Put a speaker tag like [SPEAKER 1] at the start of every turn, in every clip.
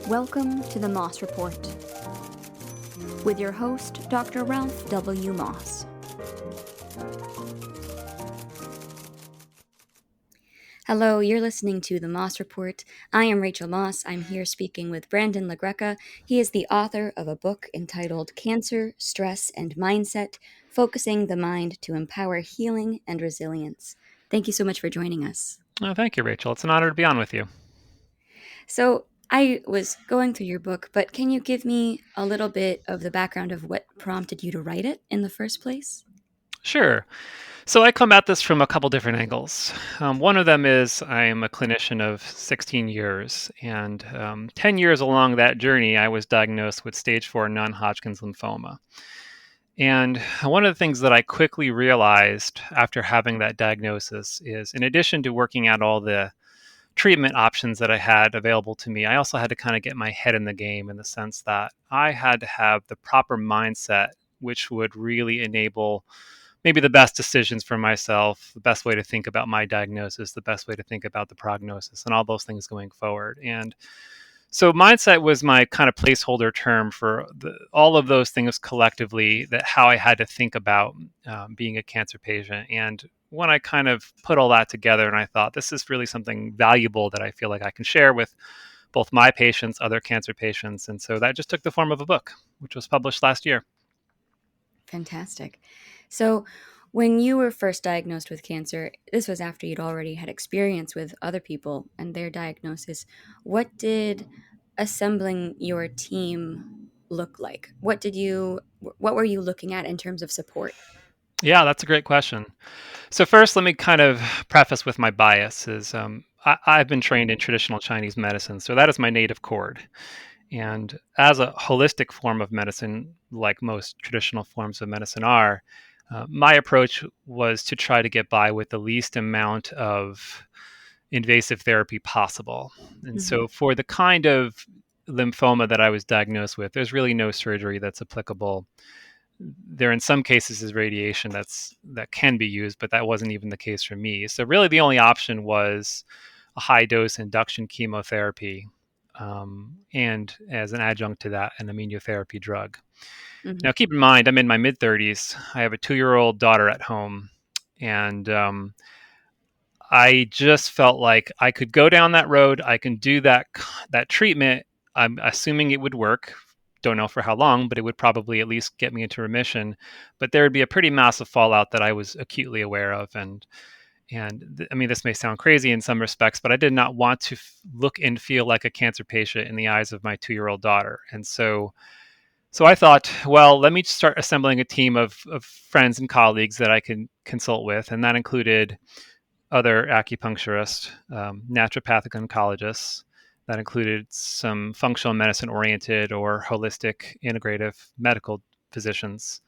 [SPEAKER 1] Welcome to the Moss Report with your host, Dr. Ralph W. Moss. Hello, you're listening to the Moss Report. I am Rachael Moss. I'm here speaking with Brandon LaGreca. He is the author of a book entitled Cancer, Stress, and Mindset, Focusing the Mind to Empower Healing and Resilience. Thank you so much for joining us.
[SPEAKER 2] Oh, thank you, Rachel. It's an honor to be on with you.
[SPEAKER 1] So I was going through your book, but can you give me a little bit of the background of what prompted you to write it in the first place?
[SPEAKER 2] Sure. So I come at this from a couple different angles. One of them is I am a clinician of 16 years, and 10 years along that journey, I was diagnosed with stage 4 non-Hodgkin's lymphoma. And one of the things that I quickly realized after having that diagnosis is, in addition to working out all the treatment options that I had available to me, I also had to kind of get my head in the game in the sense that I had to have the proper mindset, which would really enable maybe the best decisions for myself, the best way to think about my diagnosis, the best way to think about the prognosis, and all those things going forward. And so mindset was my kind of placeholder term for all of those things collectively, that how I had to think about being a cancer patient. And when I kind of put all that together and I thought, this is really something valuable that I feel like I can share with both my patients, other cancer patients. And so that just took the form of a book, which was published last year.
[SPEAKER 1] Fantastic. So, when you were first diagnosed with cancer, this was after you'd already had experience with other people and their diagnosis. What did assembling your team look like? What were you looking at in terms of support?
[SPEAKER 2] Yeah, that's a great question. So first, let me kind of preface with my bias is I've been trained in traditional Chinese medicine, so that is my native chord. And as a holistic form of medicine, like most traditional forms of medicine are, my approach was to try to get by with the least amount of invasive therapy possible. And
[SPEAKER 1] Mm-hmm.
[SPEAKER 2] so for the kind of lymphoma that I was diagnosed with, there's really no surgery that's applicable. There in some cases is radiation that can be used, but that wasn't even the case for me. So really the only option was a high dose induction chemotherapy, and as an adjunct to that, an immunotherapy drug.
[SPEAKER 1] Mm-hmm.
[SPEAKER 2] Now keep in mind, I'm in my mid 30s. I have a 2 year old daughter at home, and I just felt like I could go down that road. I can do that treatment. I'm assuming it would work. Don't know for how long, but it would probably at least get me into remission. But there would be a pretty massive fallout that I was acutely aware of, I mean, this may sound crazy in some respects, but I did not want to look and feel like a cancer patient in the eyes of my 2 year old daughter. And so I thought, well, let me start assembling a team of friends and colleagues that I can consult with, and that included other acupuncturists, naturopathic oncologists. That included some functional medicine oriented or holistic integrative medical physicians.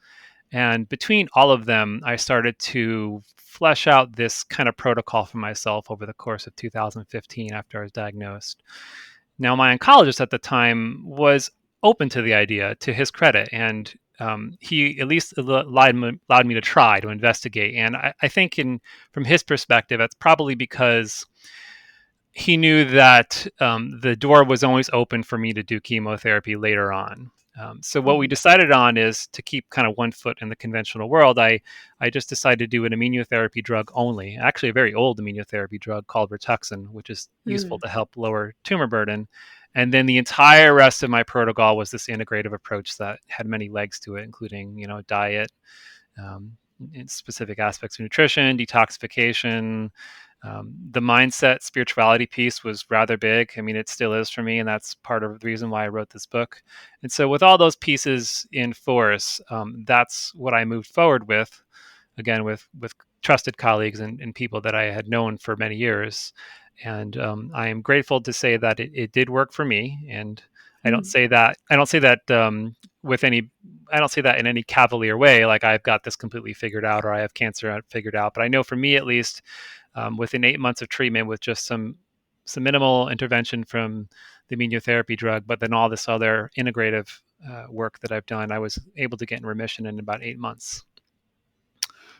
[SPEAKER 2] And between all of them, I started to flesh out this kind of protocol for myself over the course of 2015 after I was diagnosed. Now, my oncologist at the time was open to the idea, to his credit, and he at least allowed me to try to investigate. And I think, from his perspective, that's probably because he knew that the door was always open for me to do chemotherapy later on. So what we
[SPEAKER 1] Mm-hmm.
[SPEAKER 2] decided on is to keep kind of one foot in the conventional world. I just decided to do an immunotherapy drug only, actually a very old immunotherapy drug called Rituxan, which is useful
[SPEAKER 1] Mm.
[SPEAKER 2] to help lower tumor burden. And then the entire rest of my protocol was this integrative approach that had many legs to it, including diet, um, specific aspects of nutrition, detoxification. The mindset, spirituality piece was rather big. I mean, it still is for me, and that's part of the reason why I wrote this book. And so, with all those pieces in force, that's what I moved forward with. Again, with trusted colleagues and people that I had known for many years, and I am grateful to say that it did work for me. And
[SPEAKER 1] Mm.
[SPEAKER 2] I don't say that with any I don't say that in any cavalier way, like I've got this completely figured out or I have cancer figured out. But I know for me at least, within 8 months of treatment with just some minimal intervention from the immunotherapy drug, but then all this other integrative work that I've done, I was able to get in remission in about 8 months.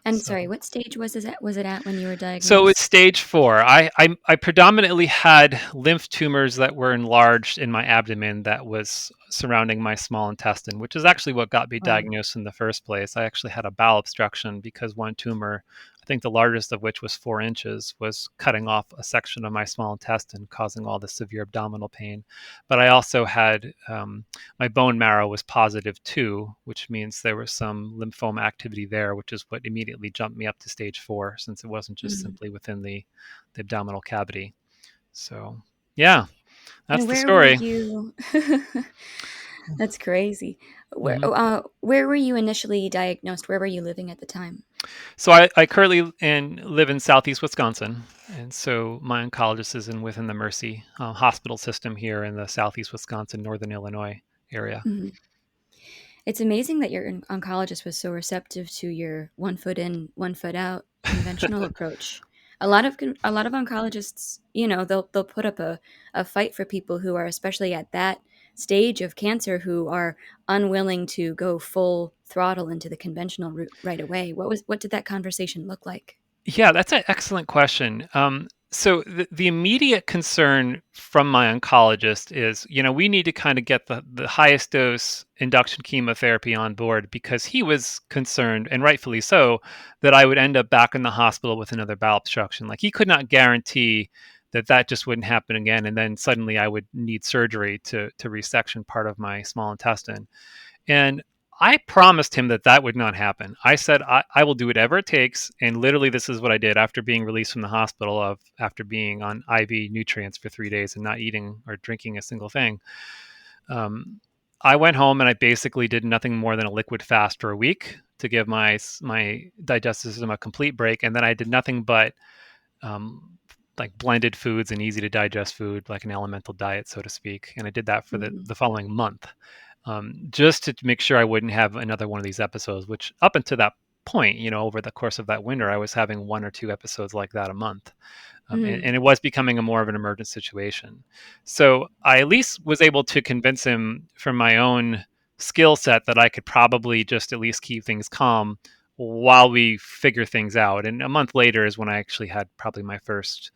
[SPEAKER 1] And
[SPEAKER 2] So
[SPEAKER 1] sorry, what stage was it at when you were
[SPEAKER 2] So it's
[SPEAKER 1] diagnosed?
[SPEAKER 2] stage four. I predominantly had lymph tumors that were enlarged in my abdomen that was surrounding my small intestine, which is actually what got me
[SPEAKER 1] Wow.
[SPEAKER 2] diagnosed in the first place. I actually had a bowel obstruction because one tumor, I think the largest of which was 4 inches, was cutting off a section of my small intestine, causing all the severe abdominal pain. But I also had my bone marrow was positive too, which means there was some lymphoma activity there, which is what immediately jumped me up to stage four, since it wasn't just
[SPEAKER 1] Mhm.
[SPEAKER 2] simply within the abdominal cavity. So, yeah, that's
[SPEAKER 1] And
[SPEAKER 2] the
[SPEAKER 1] where were
[SPEAKER 2] story.
[SPEAKER 1] you That's crazy.
[SPEAKER 2] Mhm.
[SPEAKER 1] Where were you initially diagnosed? Where were you living at the time?
[SPEAKER 2] So I currently live in southeast Wisconsin, and so my oncologist is within the Mercy hospital system here in the southeast Wisconsin, northern Illinois area.
[SPEAKER 1] Mhm. It's amazing that your oncologist was so receptive to your one foot in, one foot out conventional approach. A lot of oncologists, they'll put up a fight for people who are especially at that stage of cancer who are unwilling to go full throttle into the conventional route right away. What did that conversation look like?
[SPEAKER 2] Yeah, that's an excellent question. So the immediate concern from my oncologist is, we need to kind of get the highest dose induction chemotherapy on board because he was concerned, and rightfully so, that I would end up back in the hospital with another bowel obstruction. Like he could not guarantee that that just wouldn't happen again, and then suddenly I would need surgery to resection part of my small intestine. And I promised him that that would not happen. I said, I will do whatever it takes. And literally, this is what I did after being released from the hospital, after being on IV nutrients for 3 days and not eating or drinking a single thing. Um, I went home and I basically did nothing more than a liquid fast for a week to give my digestive system a complete break. And then I did nothing but um, like blended foods and easy to digest food, like an elemental diet, so to speak. And I did that for
[SPEAKER 1] Mhm.
[SPEAKER 2] the following month, just to make sure I wouldn't have another one of these episodes, which up until that point, over the course of that winter, I was having one or two episodes like that a month. And,
[SPEAKER 1] Mhm.
[SPEAKER 2] and it was becoming a more of an emergent situation. So I at least was able to convince him from my own skill set that I could probably just at least keep things calm while we figure things out. And a month later is when I actually had probably my first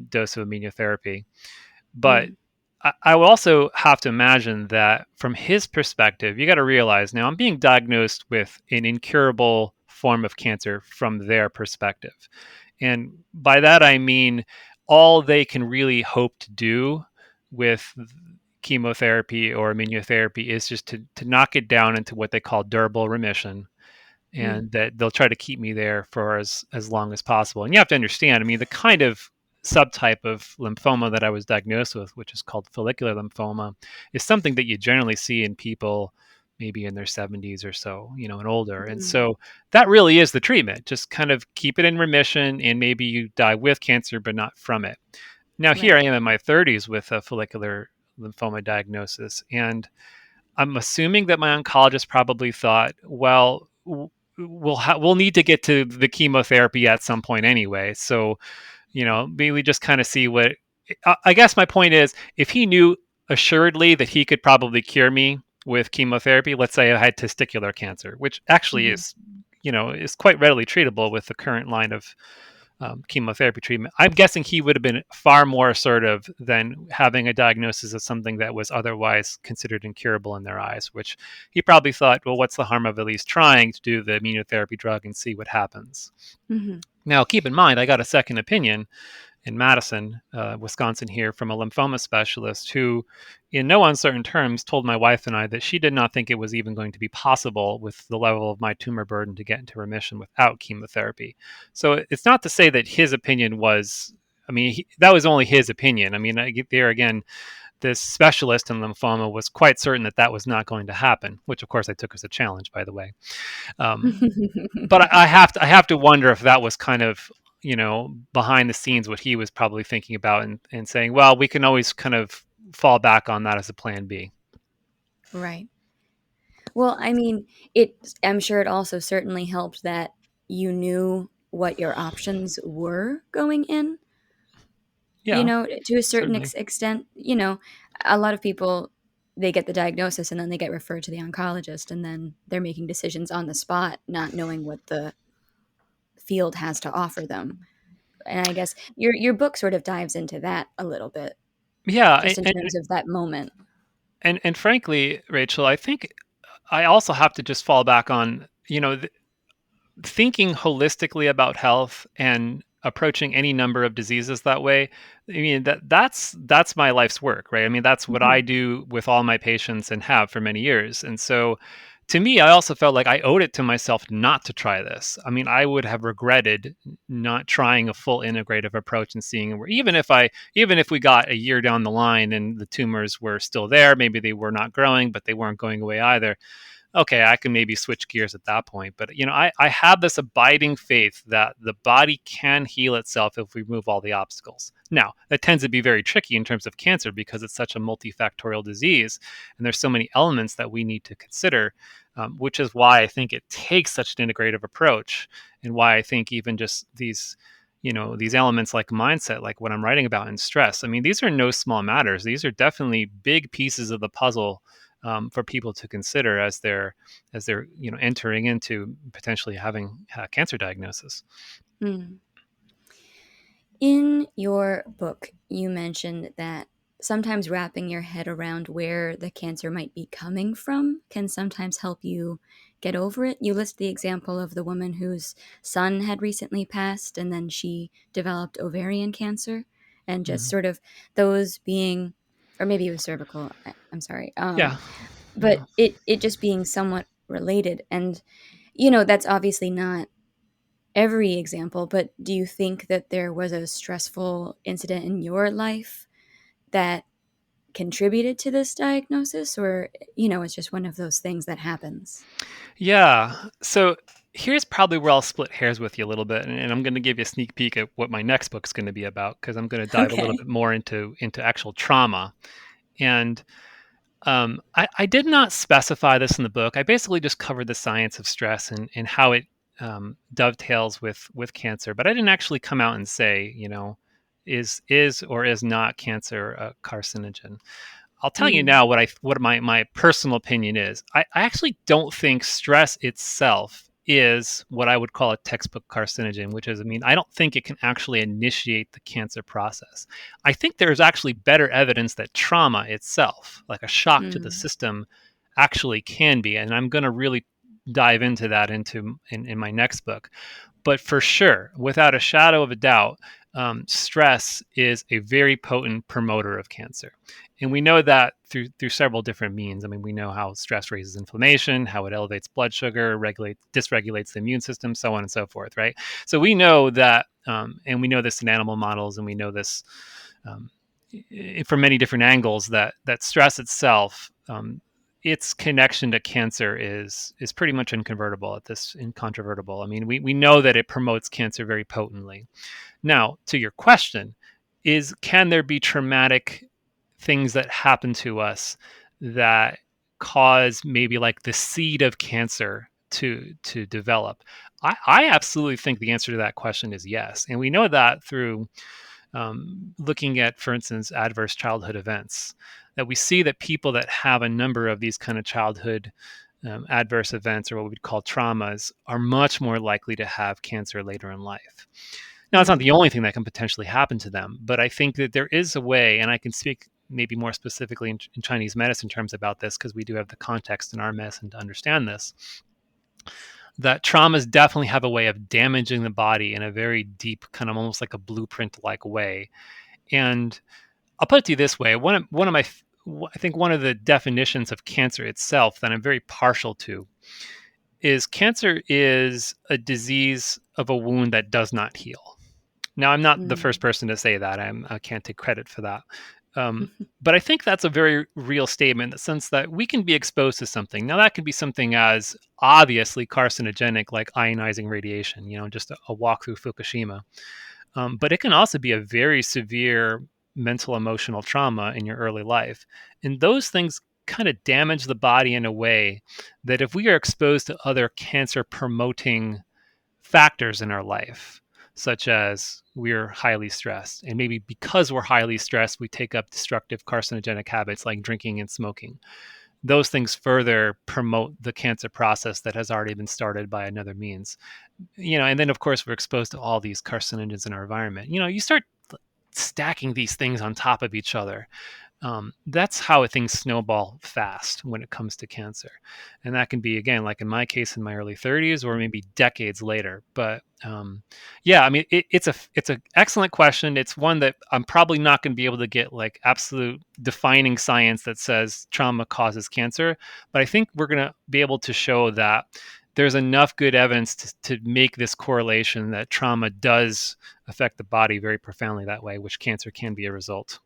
[SPEAKER 2] dose of immunotherapy. But
[SPEAKER 1] Mhm.
[SPEAKER 2] I will also have to imagine that from his perspective, you got to realize now I'm being diagnosed with an incurable form of cancer from their perspective. And by that, I mean all they can really hope to do with chemotherapy or immunotherapy is just to knock it down into what they call durable remission,
[SPEAKER 1] Mhm.
[SPEAKER 2] and that they'll try to keep me there for as long as possible. And you have to understand, I mean, the kind of subtype of lymphoma that I was diagnosed with, which is called follicular lymphoma, is something that you generally see in people maybe in their 70s or so, and older. And
[SPEAKER 1] Mhm.
[SPEAKER 2] so that really is the treatment. Just kind of keep it in remission, and maybe you die with cancer, but not from it. Now, here I
[SPEAKER 1] Right.
[SPEAKER 2] am in my 30s with a follicular lymphoma diagnosis, and I'm assuming that my oncologist probably thought, well, we'll need to get to the chemotherapy at some point anyway. So, maybe we just kind of see what. I guess my point is, if he knew assuredly that he could probably cure me with chemotherapy, let's say I had testicular cancer, which actually
[SPEAKER 1] Mhm.
[SPEAKER 2] is quite readily treatable with the current line of chemotherapy treatment. I'm guessing he would have been far more assertive than having a diagnosis of something that was otherwise considered incurable in their eyes, which he probably thought, well, what's the harm of at least trying to do the immunotherapy drug and see what happens?
[SPEAKER 1] Mhm.
[SPEAKER 2] Now, keep in mind, I got a second opinion in Madison, Wisconsin, here from a lymphoma specialist who, in no uncertain terms, told my wife and I that she did not think it was even going to be possible with the level of my tumor burden to get into remission without chemotherapy. So it's not to say that his opinion was. I mean, that was only his opinion. I mean, there again, this specialist in lymphoma was quite certain that that was not going to happen, which of course I took as a challenge, by the way. But I have to wonder if that was kind of behind the scenes what he was probably thinking about, and saying, well, we can always kind of fall back on that as a plan B.
[SPEAKER 1] Right. Well, I mean, I'm sure it also certainly helped that you knew what your options were going in,
[SPEAKER 2] Yeah,
[SPEAKER 1] to a certain
[SPEAKER 2] certainly.
[SPEAKER 1] extent. A lot of people, they get the diagnosis and then they get referred to the oncologist and then they're making decisions on the spot, not knowing what the field has to offer them. And I guess your book sort of dives into that a little bit,
[SPEAKER 2] Yeah,
[SPEAKER 1] just in terms of that moment.
[SPEAKER 2] and frankly, Rachel, I think I also have to just fall back on, thinking holistically about health and approaching any number of diseases that way. I mean, that's my life's work, right? I mean, that's what I
[SPEAKER 1] Mhm.
[SPEAKER 2] do with all my patients and have for many years. And so to me, I also felt like I owed it to myself not to try this. I mean, I would have regretted not trying a full integrative approach and seeing where, even if we got a year down the line and the tumors were still there, maybe they were not growing, but they weren't going away either, okay, I can maybe switch gears at that point. But I have this abiding faith that the body can heal itself if we remove all the obstacles. Now, that tends to be very tricky in terms of cancer because it's such a multifactorial disease, and there's so many elements that we need to consider, which is why I think it takes such an integrative approach, and why I think even just these elements like mindset, like what I'm writing about in stress. I mean, these are no small matters. These are definitely big pieces of the puzzle for people to consider as they're entering into potentially having a cancer diagnosis.
[SPEAKER 1] Mm. In your book, you mentioned that sometimes wrapping your head around where the cancer might be coming from can sometimes help you get over it. You list the example of the woman whose son had recently passed and then she developed ovarian cancer, and just
[SPEAKER 2] Mhm.
[SPEAKER 1] sort of those being, or maybe it was cervical. I'm sorry.
[SPEAKER 2] Yeah,
[SPEAKER 1] But
[SPEAKER 2] yeah.
[SPEAKER 1] it just being somewhat related. And, that's obviously not every example, but do you think that there was a stressful incident in your life that contributed to this diagnosis, or it's just one of those things that happens?
[SPEAKER 2] Yeah. So here's probably where I'll split hairs with you a little bit, and I'm going to give you a sneak peek at what my next book's going to be about because I'm going to dive a little
[SPEAKER 1] Okay.
[SPEAKER 2] bit more into actual trauma. And I did not specify this in the book. I basically just covered the science of stress and how it dovetails with cancer, but I didn't actually come out and say, is or is not cancer a carcinogen. I'll tell you
[SPEAKER 1] Mm,
[SPEAKER 2] now what my personal opinion is. I actually don't think stress itself is what I would call a textbook carcinogen, which is, I mean, I don't think it can actually initiate the cancer process. I think there's actually better evidence that trauma itself, like a shock to the
[SPEAKER 1] mm,
[SPEAKER 2] system, actually can be. And I'm going to really dive into that in my next book. But for sure, without a shadow of a doubt, stress is a very potent promoter of cancer. And we know that through several different means. I mean, we know how stress raises inflammation, how it elevates blood sugar, dysregulates the immune system, so on and so forth, right? So we know that, and we know this in animal models, and we know this um, from many different angles that stress itself, its connection to cancer is pretty much incontrovertible. I mean, we know that it promotes cancer very potently. Now, to your question, is can there be traumatic things that happen to us that cause maybe like the seed of cancer to develop? I absolutely think the answer to that question is yes, and we know that through looking at, for instance, adverse childhood events, that we see that people that have a number of these kind of childhood adverse events, or what we'd call traumas, are much more likely to have cancer later in life. Now, it's not the
[SPEAKER 1] mm,
[SPEAKER 2] only thing that can potentially happen to them, but I think that there is a way, and I can speak maybe more specifically in Chinese medicine terms about this because we do have the context in our medicine to understand this, that traumas definitely have a way of damaging the body in a very deep, kind of almost like a blueprint like way. And I'll put it to you this way: I think one of the definitions of cancer itself that I'm very partial to is cancer is a disease of a wound that does not heal. Now, I'm not the first
[SPEAKER 1] mm.
[SPEAKER 2] person to say that. I can't take credit for that. But I think that's a very real statement in the sense that we can be exposed to something. Now, that could be something as obviously carcinogenic, like ionizing radiation, just a walk through Fukushima. But it can also be a very severe mental emotional trauma in your early life. And those things kind of damage the body in a way that if we are exposed to other cancer promoting factors in our life, such as we're highly stressed, and maybe because we're highly stressed, we take up destructive carcinogenic habits like drinking and smoking, those things further promote the cancer process that has already been started by another means. And then of course we're exposed to all these carcinogens in our environment. You start stacking these things on top of each other. That's how things snowball fast when it comes to cancer. And that can be, again, like in my case, in my early 30s or maybe decades later. But yeah, I mean, it's a excellent question. It's one that I'm probably not going to be able to get like absolute defining science that says trauma causes cancer. But I think we're going to be able to show that there's enough good evidence to make this correlation that trauma does affect the body very profoundly that way, which cancer can be a result.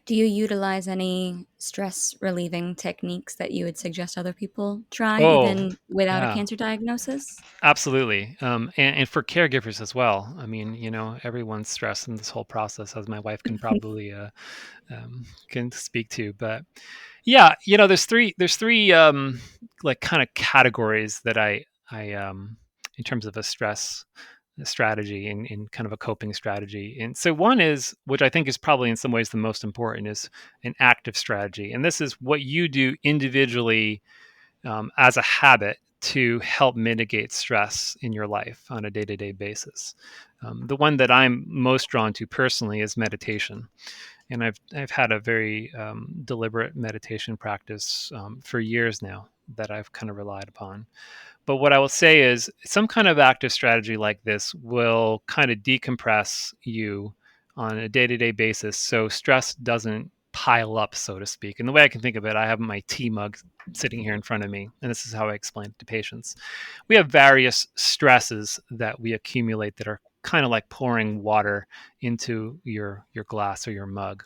[SPEAKER 1] Do you utilize any stress relieving techniques that you would suggest other people try,
[SPEAKER 2] Oh,
[SPEAKER 1] even without a
[SPEAKER 2] yeah,
[SPEAKER 1] cancer diagnosis?
[SPEAKER 2] absolutely. And for caregivers as well. I mean, everyone's stressed in this whole process, as my wife can probably can speak to. But yeah, there's three like kind of categories that I in terms of a stress strategy in kind of a coping strategy. And so one is, which I think is probably in some ways the most important, is an active strategy. And this is what you do individually as a habit to help mitigate stress in your life on a day-to-day basis. The one that I'm most drawn to personally is meditation, and I've had a very deliberate meditation practice for years now that I've kind of relied upon. But what I will say is some kind of active strategy like this will kind of decompress you on a day-to-day basis so stress doesn't pile up, so to speak. And the way I can think of it, I have my tea mug sitting here in front of me, and this is how I explain it to patients. We have various stresses that we accumulate that are kind of like pouring water into your glass or your mug.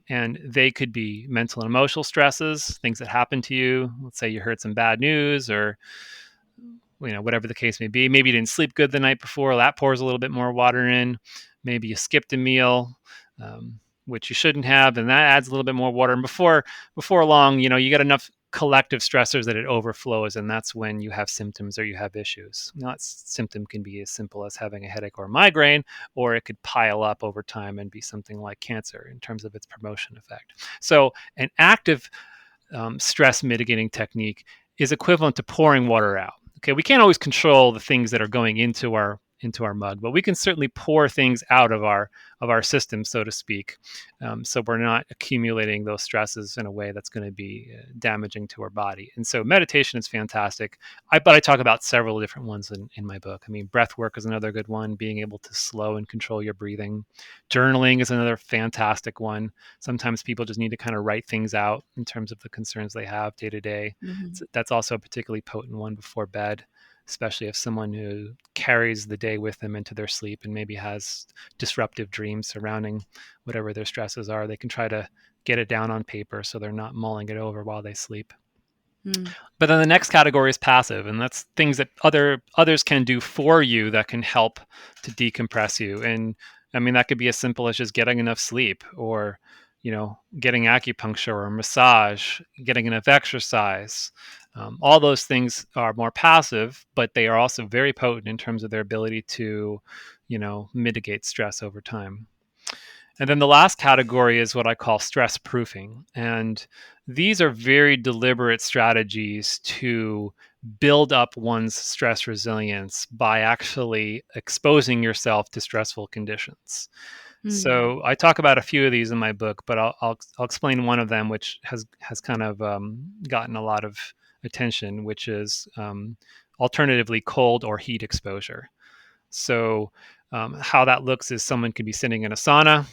[SPEAKER 2] And they could be mental and emotional stresses, things that happen to you. Let's say you heard some bad news, or whatever the case may be. Maybe you didn't sleep good the night before. That pours a little bit more water in. Maybe you skipped a meal, which you shouldn't have, and that adds a little bit more water. And before long, you get enough collective stressors that it overflows, and that's when you have symptoms or you have issues. Now, that symptom can be as simple as having a headache or a migraine, or it could pile up over time and be something like cancer in terms of its promotion effect. So, an active stress mitigating technique is equivalent to pouring water out. Okay, we can't always control the things that are going into our mug, but we can certainly pour things out of our system, so to speak, so we're not accumulating those stresses in a way that's going to be damaging to our body. And so meditation is fantastic. But I talk about several different ones in my book. I mean, breath work is another good one, being able to slow and control your breathing. Journaling is another fantastic one. Sometimes people just need to kind of write things out in terms of the concerns they have day to day.
[SPEAKER 1] Hmm.
[SPEAKER 2] That's also a particularly potent one before bed, especially if someone who carries the day with them into their sleep and maybe has disruptive dreams surrounding whatever their stresses are. They can try to get it down on paper so they're not mulling it over while they sleep.
[SPEAKER 1] Mm.
[SPEAKER 2] But then the next category is passive, and that's things that others can do for you that can help to decompress you. And I mean, that could be as simple as just getting enough sleep, or getting acupuncture or massage, getting enough exercise. All those things are more passive, but they are also very potent in terms of their ability to mitigate stress over time. And then the last category is what I call stress proofing. And these are very deliberate strategies to build up one's stress resilience by actually exposing yourself to stressful conditions.
[SPEAKER 1] Mm.
[SPEAKER 2] So I talk about a few of these in my book, but I'll explain one of them, which has kind of gotten a lot of attention, which is alternatively cold or heat exposure. So, how that looks is someone could be sitting in a sauna.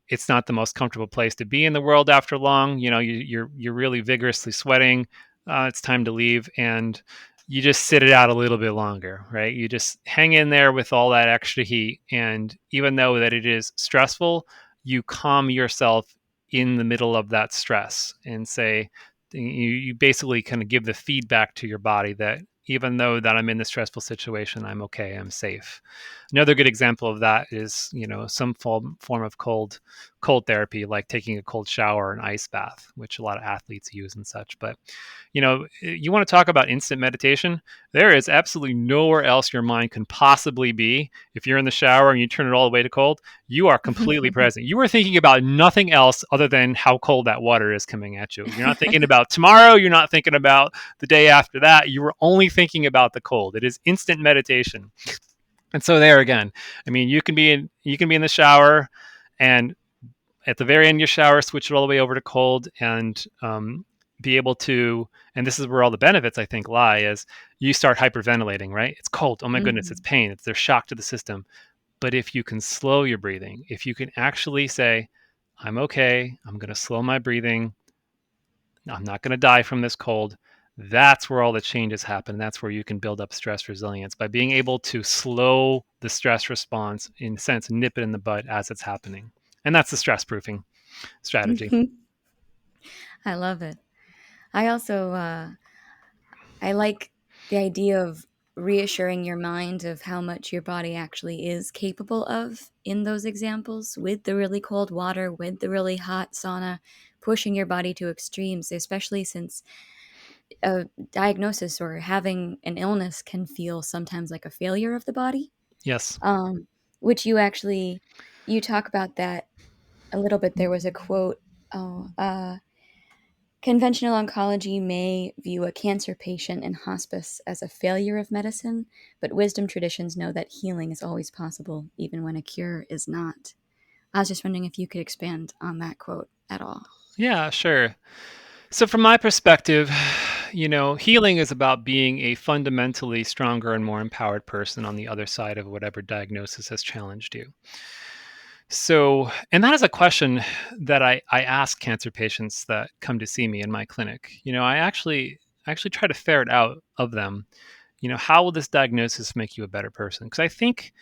[SPEAKER 2] It's not the most comfortable place to be in the world after long. You're really vigorously sweating. It's time to leave, and you just sit it out a little bit longer, right? You just hang in there with all that extra heat, and even though that it is stressful, you calm yourself in the middle of that stress and say, you basically kind of give the feedback to your body that even though that I'm in this stressful situation, I'm okay, I'm safe. Another good example of that is, some form of cold therapy, like taking a cold shower or an ice bath, which a lot of athletes use and such. But you want to talk about instant meditation? There is absolutely nowhere else your mind can possibly be. If you're in the shower and you turn it all the way to cold, you are completely present. You are thinking about nothing else other than how cold that water is coming at you. You're not thinking about tomorrow. You're not thinking about the day after that. You are only thinking about the cold. It is instant meditation. And so there again, I mean, you can be in the shower, and at the very end of your shower, switch it all the way over to cold, and be able to. And this is where all the benefits I think lie: is you start hyperventilating, right? It's cold. Oh my goodness, it's
[SPEAKER 1] Mhm.
[SPEAKER 2] pain. There's shock to the system. But if you can slow your breathing, if you can actually say, "I'm okay. I'm going to slow my breathing. I'm not going to die from this cold." That's where all the changes happen. That's where you can build up stress resilience by being able to slow the stress response, in a sense, nip it in the bud as it's happening. And that's the stress proofing strategy.
[SPEAKER 1] I love it. I also I like the idea of reassuring your mind of how much your body actually is capable of in those examples, with the really cold water, with the really hot sauna, pushing your body to extremes, especially since a diagnosis or having an illness can feel sometimes like a failure of the body.
[SPEAKER 2] Yes.
[SPEAKER 1] Um, which you talk about that a little bit. There was a quote. Oh, conventional oncology may view a cancer patient in hospice as a failure of medicine, but wisdom traditions know that healing is always possible, even when a cure is not. I was just wondering if you could expand on that quote at all.
[SPEAKER 2] Yeah, sure. So, from my perspective, healing is about being a fundamentally stronger and more empowered person on the other side of whatever diagnosis has challenged you. So, and that is a question that I ask cancer patients that come to see me in my clinic. I actually try to ferret out of them, how will this diagnosis make you a better person? Because I think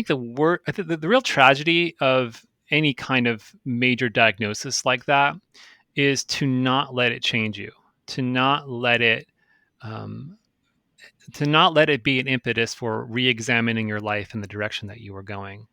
[SPEAKER 2] the real tragedy of any kind of major diagnosis like that is to not let it change you, to not let it um, to not let it be an impetus for re-examining your life in the direction that you were going.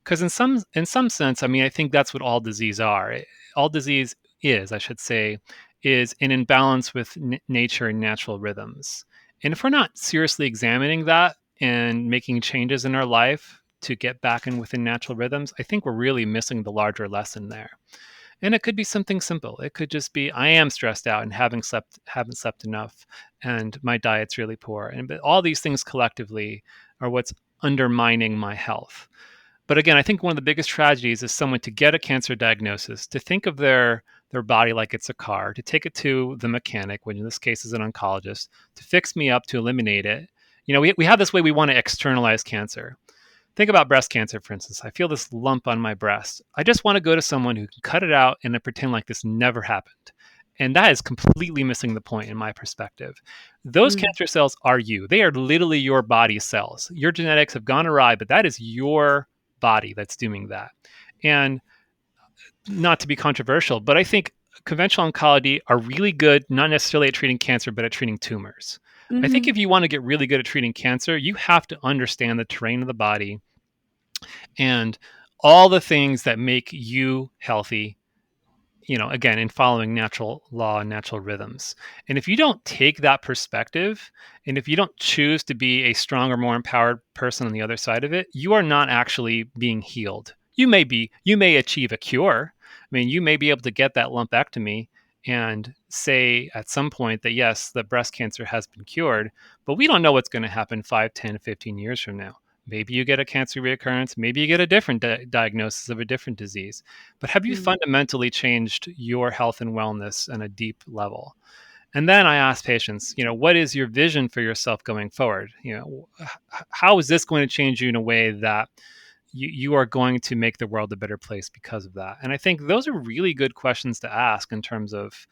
[SPEAKER 2] Because in some sense, I mean, I think that's what all disease are. All disease is, I should say, is an imbalance with nature and natural rhythms. And if we're not seriously examining that and making changes in our life to get back in within natural rhythms, I think we're really missing the larger lesson there. And it could be something simple. It could just be I am stressed out and haven't slept enough, and my diet's really poor. And but all these things collectively are what's undermining my health. But again, I think one of the biggest tragedies is someone to get a cancer diagnosis, to think of their body like it's a car, to take it to the mechanic, which in this case is an oncologist, to fix me up, to eliminate it. We have this way we want to externalize cancer. Think about breast cancer, for instance. I feel this lump on my breast. I just want to go to someone who can cut it out and then pretend like this never happened. And that is completely missing the point in my perspective. Those
[SPEAKER 1] Mm.
[SPEAKER 2] cancer cells are you. They are literally your body cells. Your genetics have gone awry, but that is your body that's doing that. And not to be controversial, but I think conventional oncology are really good, not necessarily at treating cancer, but at treating tumors. I think
[SPEAKER 1] Hmm.
[SPEAKER 2] if you want to get really good at treating cancer, you have to understand the terrain of the body and all the things that make you healthy, again, in following natural law and natural rhythms. And if you don't take that perspective, and if you don't choose to be a stronger, more empowered person on the other side of it, you are not actually being healed. You may achieve a cure. I mean, you may be able to get that lumpectomy and say at some point that yes, the breast cancer has been cured, but we don't know what's going to happen 5, 10, 15 years from now. Maybe you get a cancer reoccurrence. Maybe you get a different diagnosis of a different disease. But have you
[SPEAKER 1] Mm.
[SPEAKER 2] fundamentally changed your health and wellness on a deep level? And then I ask patients, what is your vision for yourself going forward? How is this going to change you in a way that you are going to make the world a better place because of that? And I think those are really good questions to ask in terms of,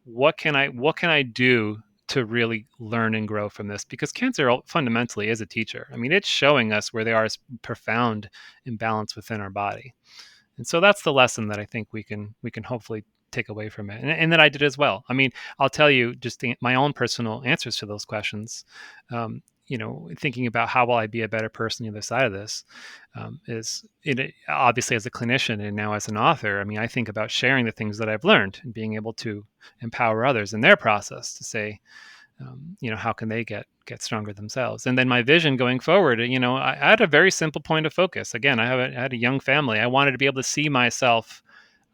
[SPEAKER 2] what can I do to really learn and grow from this? Because cancer fundamentally is a teacher. I mean, it's showing us where there is profound imbalance within our body. And so that's the lesson that I think we can hopefully take away from it, and that I did as well. I mean, I'll tell you just my own personal answers to those questions. thinking about how will I be a better person on the other side of this, is it obviously as a clinician and now as an author. I mean, I think about sharing the things that I've learned and being able to empower others in their process to say, how can they get stronger themselves? And then my vision going forward, I had a very simple point of focus. Again, I had a young family. I wanted to be able to see myself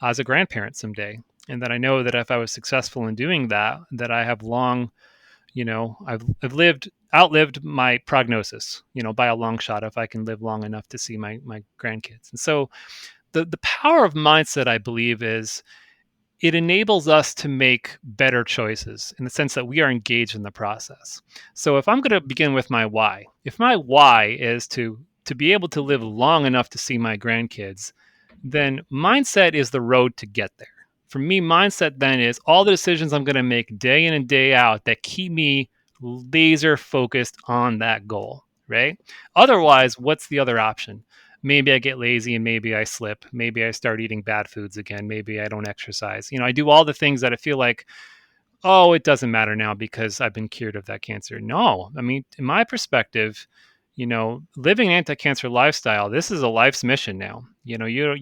[SPEAKER 2] as a grandparent someday, and that I know that if I was successful in doing that, that I have long, I've outlived my prognosis, by a long shot, if I can live long enough to see my grandkids. And so the power of mindset, I believe, is it enables us to make better choices in the sense that we are engaged in the process. So if I'm going to begin with my why, if my why is to be able to live long enough to see my grandkids, then mindset is the road to get there. For me, mindset then is all the decisions I'm going to make day in and day out that keep me laser focused on that goal, right? Otherwise, what's the other option? Maybe I get lazy and maybe I slip. Maybe I start eating bad foods again. Maybe I don't exercise. I do all the things that I feel like, oh, it doesn't matter now because I've been cured of that cancer. No, I mean, in my perspective, living an anti-cancer lifestyle, this is a life's mission now. You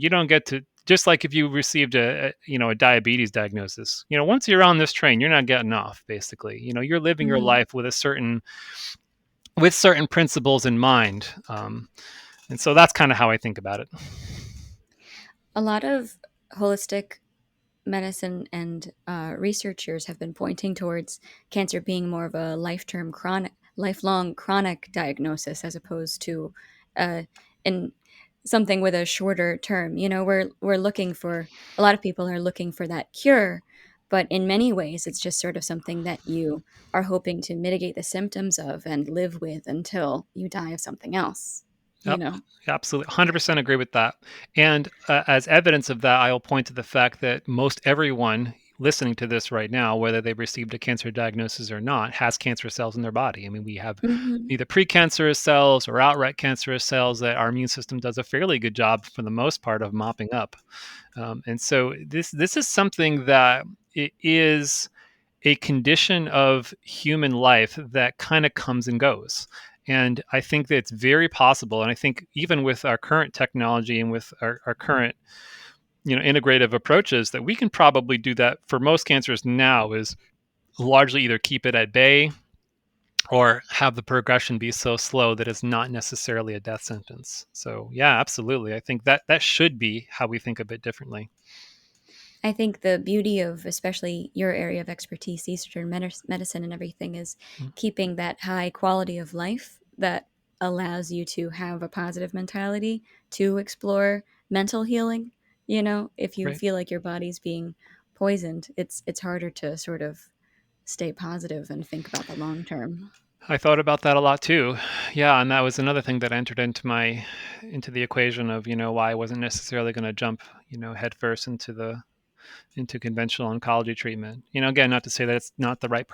[SPEAKER 2] don't get to, just like if you received a diabetes diagnosis, once you're on this train, you're not getting off. Basically, you're living your
[SPEAKER 1] Mhm.
[SPEAKER 2] life with certain principles in mind. And so that's kind of how I think about it.
[SPEAKER 1] A lot of holistic medicine and researchers have been pointing towards cancer being more of a lifelong chronic diagnosis as opposed to uh, in something with a shorter term. We're looking for a lot of people are looking for that cure, but in many ways, it's just sort of something that you are hoping to mitigate the symptoms of and live with until you die of something else. You
[SPEAKER 2] Yep,
[SPEAKER 1] know.
[SPEAKER 2] absolutely, 100% agree with that. And as evidence of that, I'll point to the fact that most everyone listening to this right now, whether they've received a cancer diagnosis or not, has cancer cells in their body. I mean, we have
[SPEAKER 1] Hmm.
[SPEAKER 2] either precancerous cells or outright cancerous cells that our immune system does a fairly good job, for the most part, of mopping up. And so this is something that it is a condition of human life that kind of comes and goes. And I think that it's very possible. And I think even with our current technology and with our current, integrative approaches, that we can probably do that for most cancers now, is largely either keep it at bay or have the progression be so slow that it's not necessarily a death sentence. So yeah, absolutely. I think that should be how we think a bit differently.
[SPEAKER 1] I think the beauty of especially your area of expertise, Eastern medicine and everything, is
[SPEAKER 2] Mm.
[SPEAKER 1] keeping that high quality of life that allows you to have a positive mentality to explore mental healing. If you
[SPEAKER 2] Right.
[SPEAKER 1] feel like your body's being poisoned, it's harder to sort of stay positive and think about the long term.
[SPEAKER 2] I thought about that a lot too. Yeah, and that was another thing that entered into the equation of, why I wasn't necessarily going to jump, headfirst into conventional oncology treatment. Again, not to say that it's not the right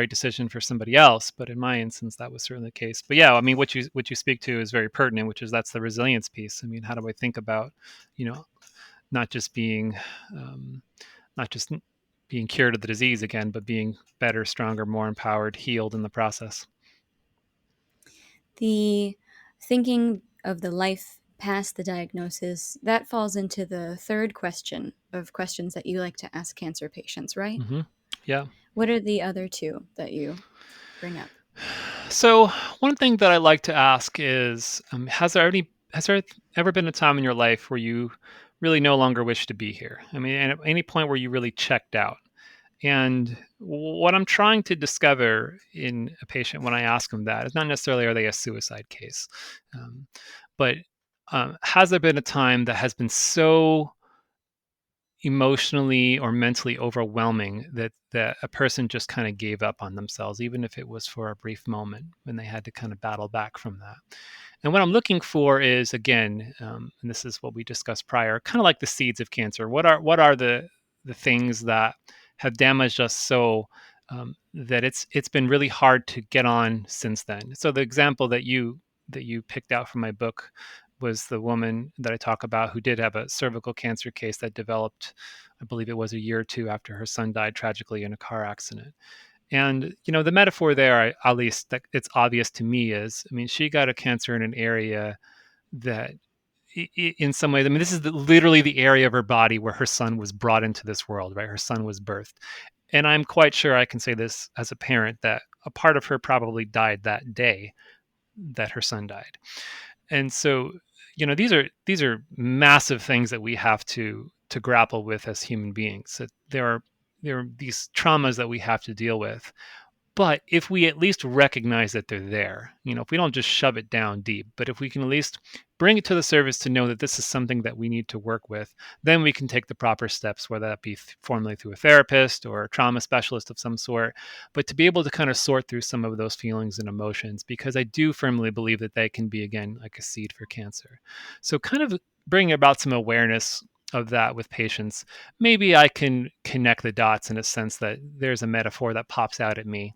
[SPEAKER 2] decision for somebody else, but in my instance that was certainly the case. But yeah, I mean, what you speak to is very pertinent, which is that's the resilience piece. I mean, how do I think about, you know, not just being um, not just being cured of the disease again, but being better, stronger, more empowered, healed in the process.
[SPEAKER 1] The thinking of the life past the diagnosis, that falls into the third question of questions that you like to ask cancer patients, right?
[SPEAKER 2] Hmm. Yeah.
[SPEAKER 1] What are the other two that you bring up?
[SPEAKER 2] So one thing that I like to ask is, has there ever been a time in your life where you really no longer wish to be here? I mean, and at any point where you really checked out? And what I'm trying to discover in a patient when I ask them that is not necessarily are they a suicide case, um, but has there been a time that has been so emotionally or mentally overwhelming that a person just kind of gave up on themselves, even if it was for a brief moment when they had to kind of battle back from that? And what I'm looking for is, again, and this is what we discussed prior, kind of like the seeds of cancer. What are the things that have damaged us so that it's been really hard to get on since then? So the example that you picked out from my book was the woman that I talk about who did have a cervical cancer case that developed, I believe it was a year or two after her son died tragically in a car accident. And the metaphor there, at least that it's obvious to me, is, I mean, she got a cancer in an area that, in some ways, I mean, this is literally the area of her body where her son was brought into this world, right? Her son was birthed. And I'm quite sure I can say this as a parent, that a part of her probably died that day that her son died. And so, these are massive things that we have to grapple with as human beings. That there are these traumas that we have to deal with. But if we at least recognize that they're there, if we don't just shove it down deep, but if we can at least bring it to the surface to know that this is something that we need to work with, then we can take the proper steps, whether that be formally through a therapist or a trauma specialist of some sort. But to be able to kind of sort through some of those feelings and emotions, because I do firmly believe that they can be, again, like a seed for cancer. So kind of bringing about some awareness of that with patients, maybe I can connect the dots in a sense that there's a metaphor that pops out at me,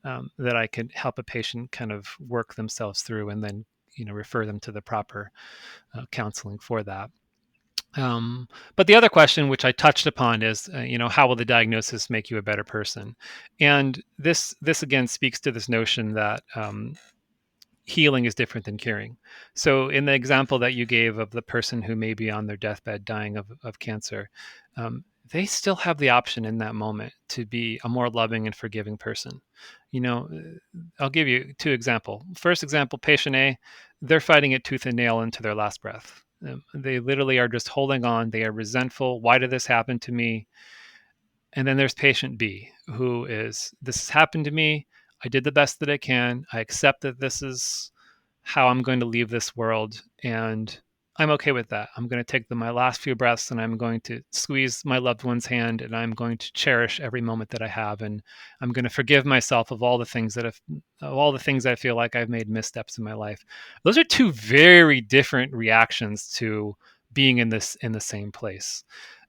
[SPEAKER 2] that I can help a patient kind of work themselves through, and then refer them to the proper counseling for that. But the other question, which I touched upon, is how will the diagnosis make you a better person? And this again speaks to this notion that healing is different than curing. So, in the example that you gave of the person who may be on their deathbed dying of cancer, they still have the option in that moment to be a more loving and forgiving person. I'll give you two examples. First example, patient A, they're fighting it tooth and nail into their last breath. They literally are just holding on. They are resentful. Why did this happen to me? And then there's patient B, who is, this has happened to me. I did the best that I can. I accept that this is how I'm going to leave this world. And I'm okay with that. I'm going to take my last few breaths, and I'm going to squeeze my loved one's hand, and I'm going to cherish every moment that I have. And I'm going to forgive myself of all the things I feel like I've made missteps in my life. Those are two very different reactions to being in the same place.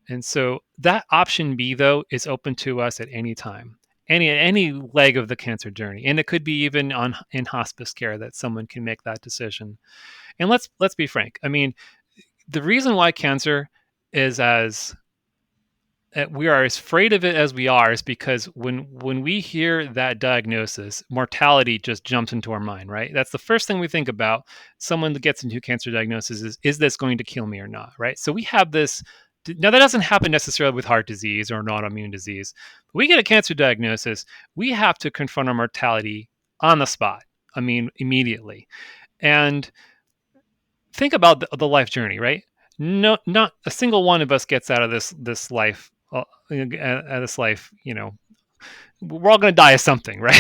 [SPEAKER 2] And so that option B, though, is open to us at any time, any leg of the cancer journey, and it could be even on in hospice care that someone can make that decision. And let's be frank. I mean, the reason why cancer is as we are as afraid of it as we are is because when we hear that diagnosis, mortality just jumps into our mind, right? That's the first thing we think about. Someone that gets into cancer diagnosis is this going to kill me or not, right? So we have this. Now that doesn't happen necessarily with heart disease or an autoimmune disease. But we get a cancer diagnosis, we have to confront our mortality on the spot. I mean, immediately. And think about the life journey, right? No, not a single one of us gets out of this life, this life, we're all going to die of something, right?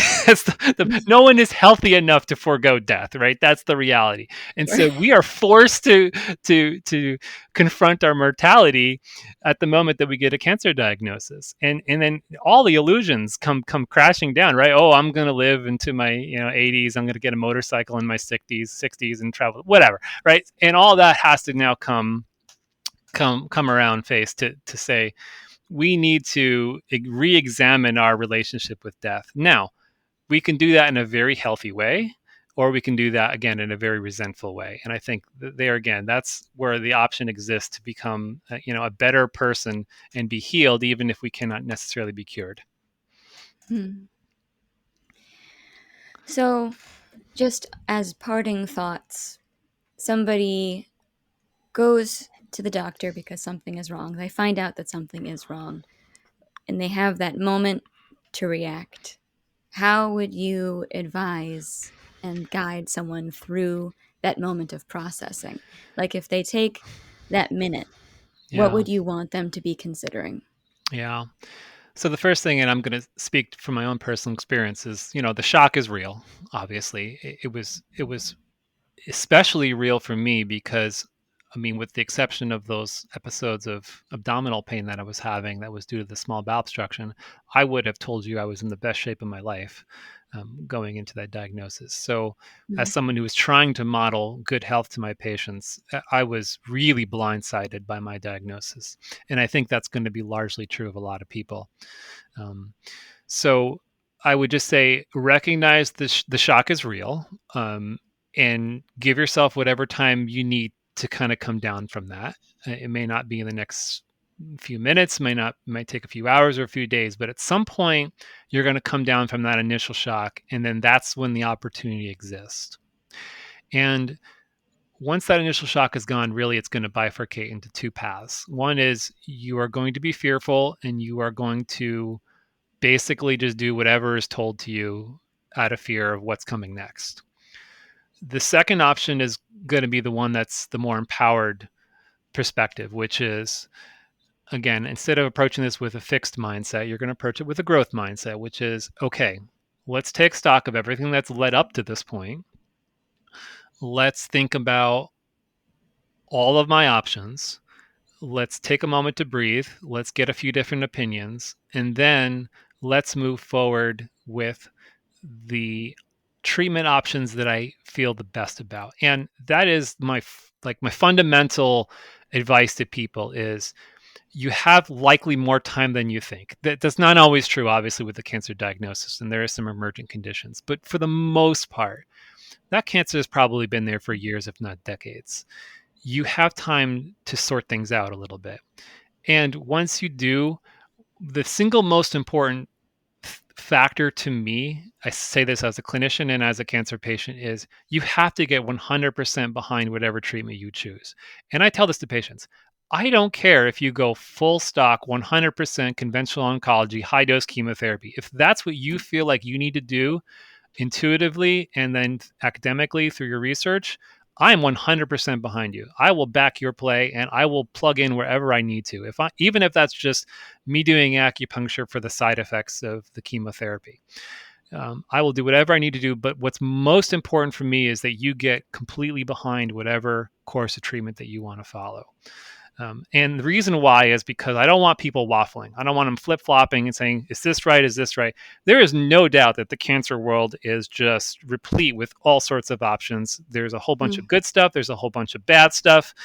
[SPEAKER 2] No one is healthy enough to forego death, right? That's the reality. And
[SPEAKER 1] Sure.
[SPEAKER 2] so we are forced to confront our mortality at the moment that we get a cancer diagnosis. And then all the illusions come crashing down, right? Oh, I'm going to live into my 80s. I'm going to get a motorcycle in my 60s and travel, whatever, right? And all that has to now come around face to say, we need to re-examine our relationship with death. Now, we can do that in a very healthy way, or we can do that again in a very resentful way. And I think there again, that's where the option exists to become, a better person and be healed, even if we cannot necessarily be cured.
[SPEAKER 1] Hmm. So, just as parting thoughts, somebody goes to the doctor because something is wrong. They find out that something is wrong, and they have that moment to react. How would you advise and guide someone through that moment of processing? Like, if they take that minute, what
[SPEAKER 2] Yeah,
[SPEAKER 1] would you want them to be considering?
[SPEAKER 2] yeah. So the first thing, and I'm going to speak from my own personal experience, is the shock is real. Obviously, it was especially real for me because, I mean, with the exception of those episodes of abdominal pain that I was having that was due to the small bowel obstruction, I would have told you I was in the best shape of my life, going into that diagnosis. So, as
[SPEAKER 1] Mm.
[SPEAKER 2] someone who was trying to model good health to my patients, I was really blindsided by my diagnosis. And I think that's going to be largely true of a lot of people. Um, so I would just say recognize the shock is real, and give yourself whatever time you need to kind of come down from that. It may not be in the next a few minutes, might take a few hours or a few days, but at some point you're going to come down from that initial shock, and then that's when the opportunity exists. And once that initial shock is gone, really it's going to bifurcate into two paths. One is you are going to be fearful and you are going to basically just do whatever is told to you out of fear of what's coming next. The second option is going to be the one that's the more empowered perspective, which is, again, instead of approaching this with a fixed mindset, you're going to approach it with a growth mindset, which is, okay, let's take stock of everything that's led up to this point. Let's think about all of my options. Let's take a moment to breathe. Let's get a few different opinions. And then let's move forward with the treatment options that I feel the best about. And that is my fundamental advice to people is you have likely more time than you think. That's not always true, obviously, with the cancer diagnosis, and there are some emergent conditions. But for the most part, that cancer has probably been there for years, if not decades. You have time to sort things out a little bit. And once you do, the single most important factor to me, I say this as a clinician and as a cancer patient, is you have to get 100% behind whatever treatment you choose. And I tell this to patients. I don't care if you go full stock 100% conventional oncology, high dose chemotherapy. If that's what you feel like you need to do intuitively and then academically through your research, I'm 100% behind you. I will back your play and I will plug in wherever I need to. Even if that's just me doing acupuncture for the side effects of the chemotherapy. I will do whatever I need to do. But what's most important for me is that you get completely behind whatever course of treatment that you want to follow. And the reason why is because I don't want people waffling. I don't want them flip-flopping and saying, is this right? Is this right? There is no doubt that the cancer world is just replete with all sorts of options. There's a whole bunch of good stuff. There's a whole bunch of bad stuff.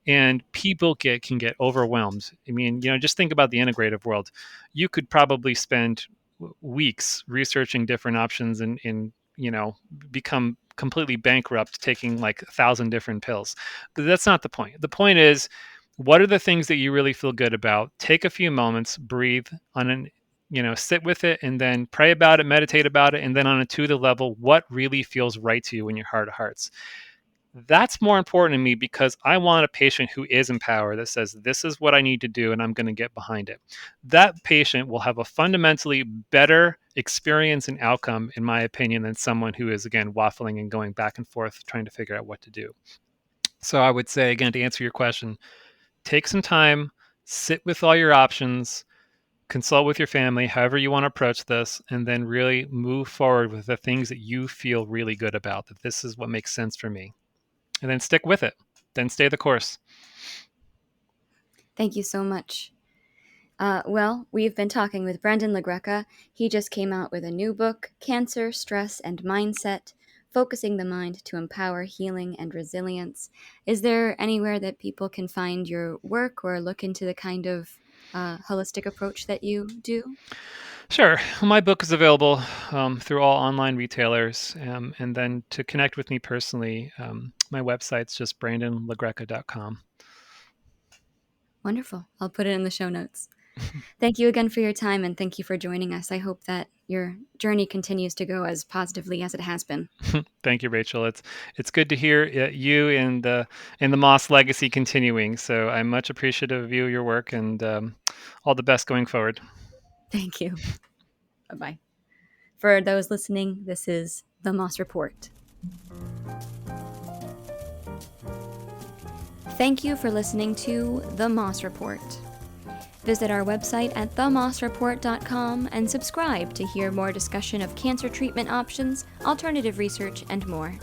[SPEAKER 2] And people can get overwhelmed. I mean, just think about the integrative world. You could probably spend weeks researching different options and become completely bankrupt taking like 1,000 different pills. But that's not the point. The point is, what are the things that you really feel good about? Take a few moments, breathe sit with it, and then pray about it, meditate about it. And then on a intuitive level, what really feels right to you in your heart of hearts? That's more important to me because I want a patient who is empowered that says, this is what I need to do and I'm going to get behind it. That patient will have a fundamentally better experience and outcome, in my opinion, than someone who is, again, waffling and going back and forth trying to figure out what to do. So I would say, again, to answer your question, take some time, sit with all your options, consult with your family, however you want to approach this, and then really move forward with the things that you feel really good about, that this is what makes sense for me. And then stick with it. Then stay the course.
[SPEAKER 1] Thank you so much. Well, we've been talking with Brandon LaGreca. He just came out with a new book, Cancer, Stress, and Mindset, Focusing the Mind to Empower Healing and Resilience. Is there anywhere that people can find your work or look into the kind of holistic approach that you do?
[SPEAKER 2] Sure. My book is available through all online retailers. And then to connect with me personally, my website's just brandonlagreca.com.
[SPEAKER 1] Wonderful. I'll put it in the show notes. Thank you again for your time, and thank you for joining us. I hope that your journey continues to go as positively as it has been.
[SPEAKER 2] Thank you, Rachel. It's good to hear you and the Moss legacy continuing. So I'm much appreciative of you, your work, and all the best going forward.
[SPEAKER 1] Thank you. Bye-bye. For those listening, this is The Moss Report. Thank you for listening to The Moss Report. Visit our website at themossreport.com and subscribe to hear more discussion of cancer treatment options, alternative research, and more.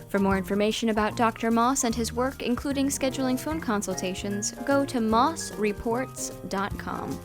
[SPEAKER 1] For more information about Dr. Moss and his work, including scheduling phone consultations, go to mossreports.com.